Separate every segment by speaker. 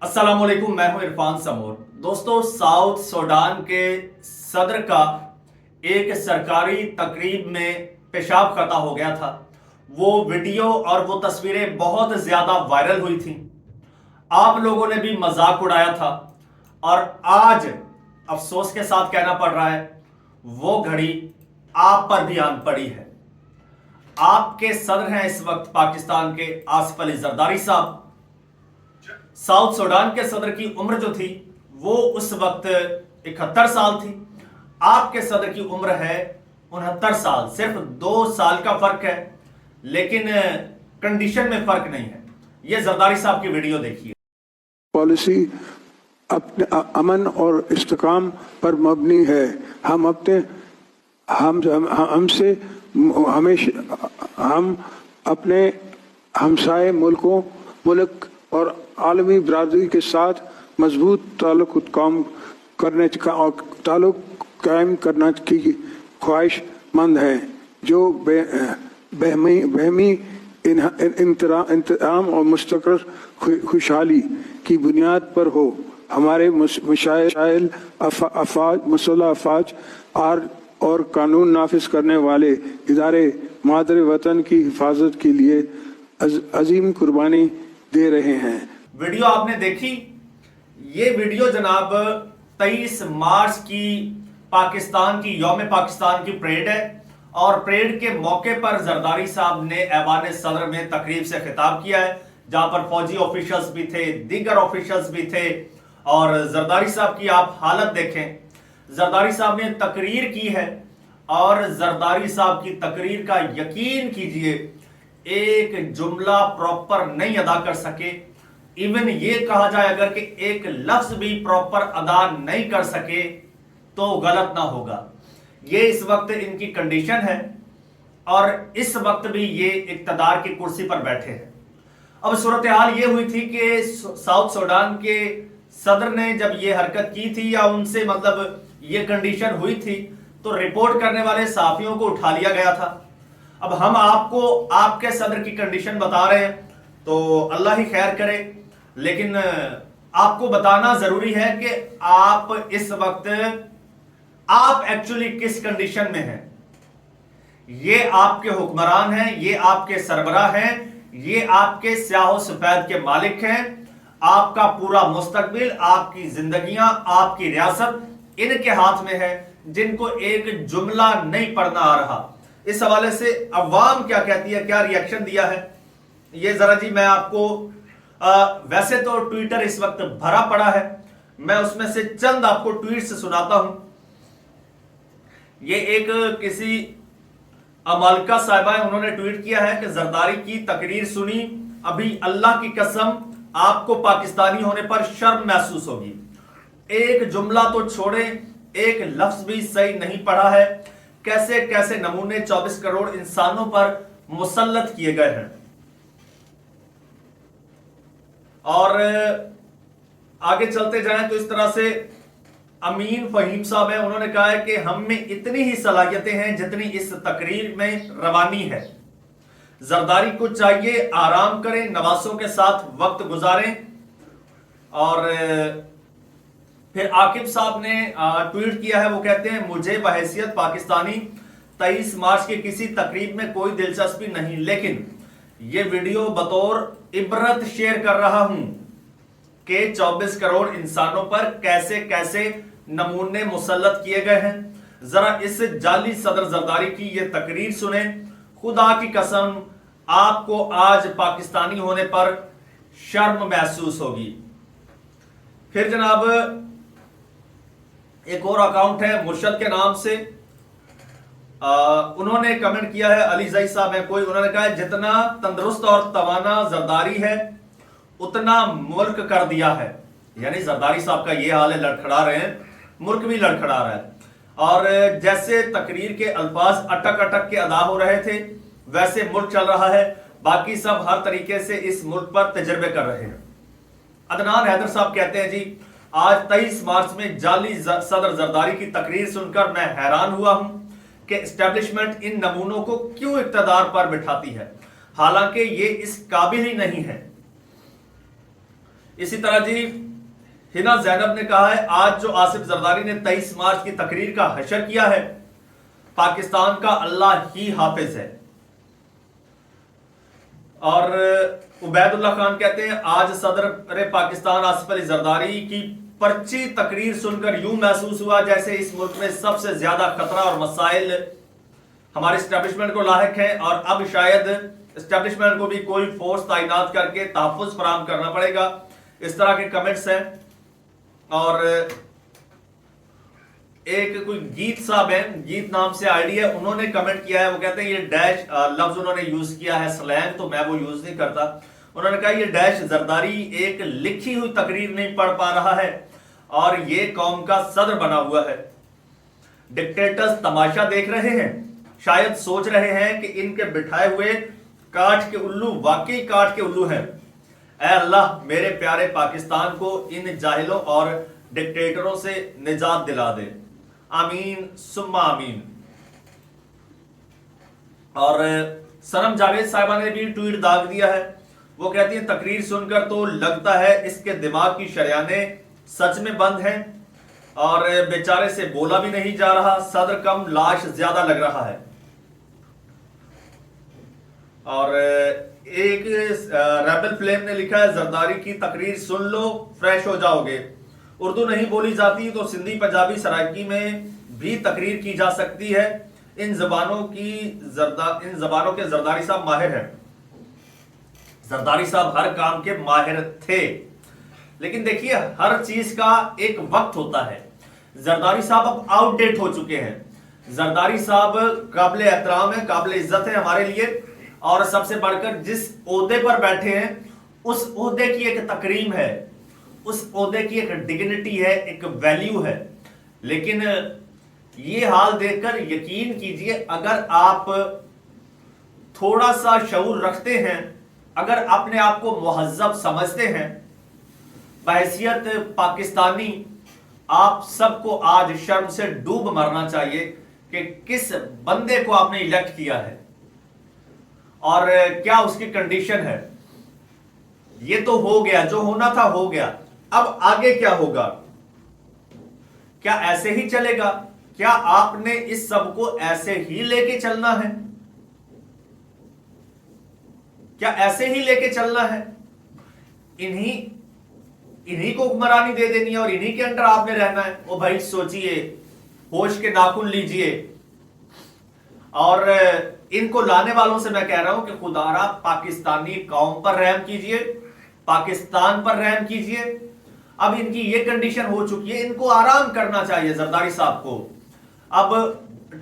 Speaker 1: अस्सलाम वालेकुम, मैं हूं इरफान समूर। दोस्तों, साउथ सूडान के सदर का एक सरकारी तकरीब में पेशाब खता हो गया था। वो वीडियो और वो तस्वीरें बहुत ज्यादा वायरल हुई थी। आप लोगों ने भी मजाक उड़ाया था और आज अफसोस के साथ कहना पड़ रहा है, वो घड़ी आप पर भी आन पड़ी है। आपके सदर हैं इस वक्त पाकिस्तान के आसिफ अली जरदारी साहब। साउथ सूडान के सदर की उम्र जो थी वो उस वक्त 71 साल थी। आपके सदर की उम्र है 69 साल, सिर्फ 2 साल का फर्क है, लेकिन कंडीशन में फर्क नहीं है। ये जरदारी साहब की वीडियो देखिए।
Speaker 2: पॉलिसी अपने अमन और इस्तेकाम पर मबनी है। हम अपने हमसाए मुल्क और आलमी बरादरी के साथ मजबूत ताल्लुक कायम करने की ख्वाहिशमंद हैं, जो बहमी इंतराम और मुस्तक़िल खुशहाली की बुनियाद पर हो। हमारे मुशाइल मुसल्लह अफवाज और कानून नाफिज करने वाले इदारे मादर वतन की हिफाजत के लिए अजीम कुर्बानी दे रहे हैं।
Speaker 1: वीडियो आपने देखी। ये वीडियो जनाब 23 मार्च की पाकिस्तान की यौम पाकिस्तान की परेड है और परेड के मौके पर जरदारी साहब ने ऐवान सदर में तकरीब से खिताब किया है, जहां पर फौजी ऑफिशियल्स भी थे, दीगर ऑफिशियल्स भी थे। और जरदारी साहब की आप हालत देखें। जरदारी साहब ने तकरीर की है और जरदारी साहब की तकरीर का यकीन कीजिए एक जुमला प्रॉपर नहीं अदा कर सके। इवन ये कहा जाए अगर कि एक लफ्ज भी प्रॉपर अदा नहीं कर सके तो गलत ना होगा। ये इस वक्त इनकी कंडीशन है और इस वक्त भी ये इक्तदार की कुर्सी पर बैठे हैं। अब सूरत हाल ये हुई थी कि साउथ सूडान के सदर ने जब ये हरकत की थी या उनसे मतलब ये कंडीशन हुई थी तो रिपोर्ट करने वाले साफियों को उठा लिया गया था। अब हम आपको आपके सदर की कंडीशन बता रहे हैं तो अल्लाह ही खैर करे, लेकिन आपको बताना जरूरी है कि आप इस वक्त आप एक्चुअली किस कंडीशन में हैं। ये आपके हुक्मरान हैं, ये आपके सरबराह हैं, ये आपके स्याह सफेद के मालिक हैं। आपका पूरा मुस्तकबिल, आपकी जिंदगियां, आपकी रियासत इनके हाथ में है, जिनको एक जुमला नहीं पढ़ना आ रहा। इस हवाले से अवाम क्या कहती है, क्या रिएक्शन दिया है, ये जरा जी मैं आपको वैसे तो ट्विटर इस वक्त भरा पड़ा है, मैं उसमें से चंद आपको ट्वीट से सुनाता हूं। ये एक किसी अमालका साहिबा है, उन्होंने ट्वीट किया है कि जरदारी की तकरीर सुनी, अभी अल्लाह की कसम आपको पाकिस्तानी होने पर शर्म महसूस होगी। एक जुमला तो छोड़े, एक लफ्ज भी सही नहीं पढ़ा है। कैसे कैसे नमूने 24 करोड़ इंसानों पर मुसल्लत किए गए हैं। और आगे चलते जाएं तो इस तरह से अमीन फहीम साहब हैं, उन्होंने कहा है कि हम में इतनी ही सलाहियतें हैं जितनी इस तकरीर में रवानी है। जरदारी को चाहिए आराम करें, नवासों के साथ वक्त गुजारें। और फिर आकिब साहब ने ट्वीट किया है, वो कहते हैं मुझे बहैसियत पाकिस्तानी 23 मार्च की किसी तकरीब में कोई दिलचस्पी नहीं, लेकिन ये वीडियो बतौर इबरत शेयर कर रहा हूं कि 24 करोड़ इंसानों पर कैसे कैसे नमूने मुसल्लत किए गए हैं। जरा इस जाली सदर जरदारी की ये तकरीर सुने। खुदा की कसम आपको आज पाकिस्तानी होने पर शर्म महसूस होगी। फिर जनाब एक और अकाउंट है मुर्शद के नाम से, उन्होंने कमेंट किया है, अली जई साहब है कोई, उन्होंने कहा है जितना तंदुरुस्त और तवाना जरदारी है उतना मुल्क कर दिया है। यानी जरदारी साहब का ये हाल है, लड़खड़ा रहे हैं, मुल्क भी लड़खड़ा रहा है। और जैसे तकरीर के अल्फाज अटक अटक के अदा हो रहे थे वैसे मुल्क चल रहा है, बाकी सब हर तरीके से इस मुल्क पर तजर्बे कर रहे हैं। अदनान हैदर साहब कहते हैं जी आज 23 मार्च में जाली सदर जरदारी की तकरीर सुनकर मैं हैरान हुआ हूं कि एस्टेब्लिशमेंट इन नमूनों को क्यों इक्तदार पर बिठाती है, हालांकि ये इस काबिल ही नहीं है। اسی طرح جی ہنا زینب نے کہا ہے آج جو آصف زرداری نے 23 مارچ کی تقریر کا حشر کیا ہے پاکستان کا اللہ ہی حافظ ہے. اور عبید اللہ خان کہتے ہیں آج صدر پاکستان آصف علی زرداری کی پرچی تقریر سن کر یوں محسوس ہوا جیسے اس ملک میں سب سے زیادہ خطرہ اور مسائل ہمارے اسٹیبلشمنٹ کو لاحق ہیں اور اب شاید اسٹیبلشمنٹ کو بھی کوئی فورس تعینات کر کے تحفظ فراہم کرنا پڑے گا. اس طرح کے کمنٹس ہیں. اور ایک کوئی گیت صاحب ہیں, گیت نام سے آئی ڈی ہے, انہوں نے کمنٹ کیا ہے, وہ کہتے ہیں یہ ڈیش لفظ انہوں نے یوز کیا ہے سلینگ, تو میں وہ یوز نہیں کرتا. انہوں نے کہا یہ ڈیش زرداری ایک لکھی ہوئی تقریر نہیں پڑھ پا رہا ہے اور یہ قوم کا صدر بنا ہوا ہے. ڈکٹیٹرز تماشا دیکھ رہے ہیں, شاید سوچ رہے ہیں کہ ان کے بٹھائے ہوئے کاٹ کے الو واقعی کاٹ کے الو ہیں. اے اللہ میرے پیارے پاکستان کو ان جاہلوں اور ڈکٹیٹروں سے نجات دلا دے, آمین ثم آمین. اور سنم جاوید صاحبہ نے بھی ٹویٹ داغ دیا ہے, وہ کہتی ہیں تقریر سن کر تو لگتا ہے اس کے دماغ کی شریانیں سچ میں بند ہیں اور بیچارے سے بولا بھی نہیں جا رہا, صدر کم لاش زیادہ لگ رہا ہے. اور ایک ریبل فلیم نے لکھا ہے زرداری کی تقریر سن لو فریش ہو جاؤ گے. اردو نہیں بولی جاتی تو سندھی پنجابی سرائکی میں بھی تقریر کی جا سکتی ہے. ان زبانوں کے زرداری صاحب ماہر ہیں. زرداری صاحب ہر کام کے ماہر تھے, لیکن دیکھیے ہر چیز کا ایک وقت ہوتا ہے. زرداری صاحب اب آؤٹ ڈیٹ ہو چکے ہیں. زرداری صاحب قابل احترام ہیں, قابل عزت ہیں ہمارے لیے, اور سب سے بڑھ کر جس عہدے پر بیٹھے ہیں اس عہدے کی ایک تکریم ہے, اس عہدے کی ایک ڈگنیٹی ہے, ایک ویلیو ہے. لیکن یہ حال دیکھ کر یقین کیجئے اگر آپ تھوڑا سا شعور رکھتے ہیں, اگر اپنے آپ کو مہذب سمجھتے ہیں بحیثیت پاکستانی, آپ سب کو آج شرم سے ڈوب مرنا چاہیے کہ کس بندے کو آپ نے الیکٹ کیا ہے اور کیا اس کی کنڈیشن ہے. یہ تو ہو گیا, جو ہونا تھا ہو گیا, اب آگے کیا ہوگا؟ کیا ایسے ہی چلے گا؟ کیا آپ نے اس سب کو ایسے ہی لے کے چلنا ہے؟ کیا ایسے ہی لے کے چلنا ہے؟ انہی کو حکمرانی دے دینی ہے اور انہی کے انڈر آپ نے رہنا ہے؟ او بھائی سوچئے, ہوش کے ناخن لیجئے. اور ان کو لانے والوں سے میں کہہ رہا ہوں کہ خدا را پاکستانی قوم پر رحم کیجئے, پاکستان پر رحم کیجئے. اب ان کی یہ کنڈیشن ہو چکی ہے, ان کو آرام کرنا چاہیے زرداری صاحب کو. اب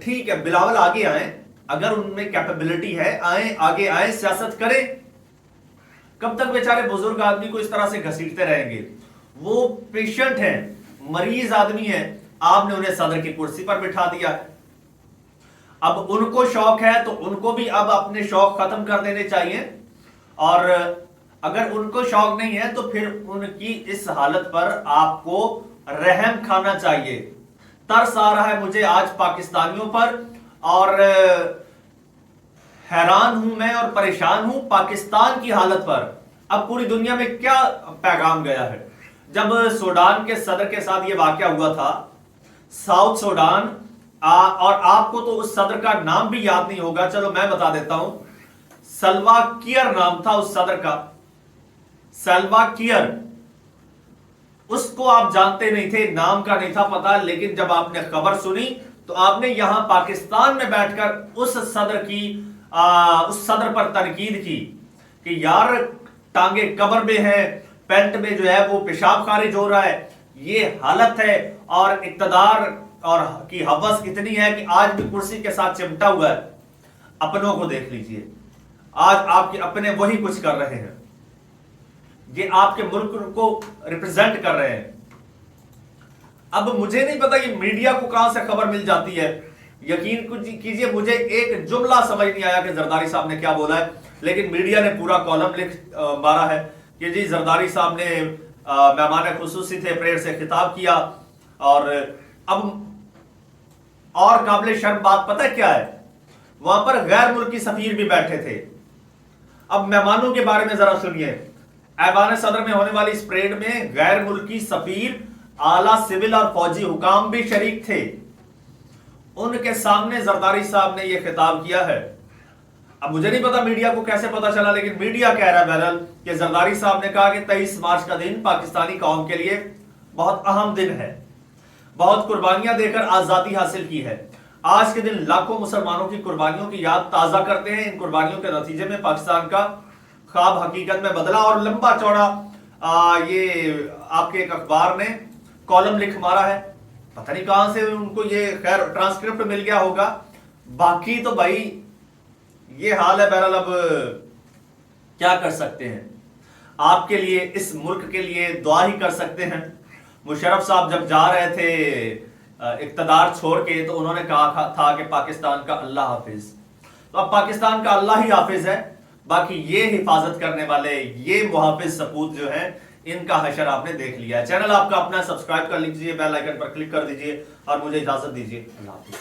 Speaker 1: ٹھیک ہے بلاول آگے آئیں, اگر ان میں کیپیبلٹی ہے آئیں, آگے آئیں, سیاست کریں. کب تک بیچارے بزرگ آدمی کو اس طرح سے گھسیٹتے رہیں گے؟ وہ پیشنٹ ہیں, مریض آدمی ہیں, آپ نے انہیں صدر کی کرسی پر بٹھا دیا ہے. اب ان کو شوق ہے تو ان کو بھی اب اپنے شوق ختم کر دینے چاہیے, اور اگر ان کو شوق نہیں ہے تو پھر ان کی اس حالت پر آپ کو رحم کھانا چاہیے. ترس آ رہا ہے مجھے آج پاکستانیوں پر, اور حیران ہوں میں اور پریشان ہوں پاکستان کی حالت پر. اب پوری دنیا میں کیا پیغام گیا ہے؟ جب سوڈان کے صدر کے ساتھ یہ واقعہ ہوا تھا, ساؤتھ سوڈان, اور آپ کو تو اس صدر کا نام بھی یاد نہیں ہوگا, چلو میں بتا دیتا ہوں, سلوا کیئر نام تھا اس صدر کا, سلوا کیئر. اس کو آپ جانتے نہیں تھے, نام کا نہیں تھا پتا, لیکن جب آپ نے خبر سنی تو آپ نے یہاں پاکستان میں بیٹھ کر اس صدر پر تنقید کی کہ یار ٹانگے قبر میں ہے, پینٹ میں جو ہے وہ پیشاب خارج ہو رہا ہے, یہ حالت ہے, اور اقتدار اور کی حوث اتنی ہے کہ آج بھی کرسی کے ساتھ چمٹا ہوا ہے. اپنوں کو دیکھ لیجئے, آج آپ کے اپنے وہی کچھ کر رہے ہیں, یہ آپ کے ملک کو ریپرزینٹ کر رہے ہیں. اب مجھے نہیں پتا یہ میڈیا کو کہاں سے خبر مل جاتی ہے. یقین کیجئے مجھے ایک جملہ سمجھ نہیں آیا کہ زرداری صاحب نے کیا بولا ہے, لیکن میڈیا نے پورا کالم لکھ مارا ہے کہ جی زرداری صاحب نے مہمان خصوصی تھے, پریئر سے خطاب کیا. اور اب اور قابل شرم بات پتہ کیا ہے, وہاں پر غیر ملکی سفیر بھی بیٹھے تھے. اب مہمانوں کے بارے میں ذرا سنیے. ऐवान सदर में होने वाली इस परेड में गैर मुल्की सफीर, आला सिविल और फौजी हुकाम भी शरीक थे। उनके सामने जरदारी साहब ने यह खिताब किया है। अब मुझे नहीं पता मीडिया को कैसे पता चला, लेकिन मीडिया कह रहा है बहरहाल कि जरदारी साहब ने कहा कि 23 मार्च का दिन पाकिस्तानी कौम के लिए बहुत अहम दिन है, बहुत कुर्बानियां देकर आजादी हासिल की है। आज के दिन लाखों मुसलमानों की कुर्बानियों की याद ताजा करते हैं। इन कुर्बानियों के नतीजे में पाकिस्तान का ख्वाब हकीकत में बदला। और लंबा चौड़ा ये आपके एक अखबार ने कॉलम लिख मारा है, पता नहीं कहां से उनको ये खैर ट्रांसक्रिप्ट मिल गया होगा। बाकी तो भाई ये हाल है। बहरहाल अब क्या कर सकते हैं, आपके लिए, इस मुल्क के लिए दुआ ही कर सकते हैं। मुशर्रफ साहब जब जा रहे थे इक़्तिदार छोड़ के, तो उन्होंने कहा था कि पाकिस्तान का अल्लाह हाफिज। तो अब पाकिस्तान का अल्लाह ही हाफिज है, बाकी ये हिफाजत करने वाले, ये मुहाफिज सपूत जो है, इनका हशर आपने देख लिया है। चैनल आपका अपना, सब्सक्राइब कर लीजिए, बेल आइकन पर क्लिक कर दीजिए और मुझे इजाजत दीजिए। अल्लाह हाफिज।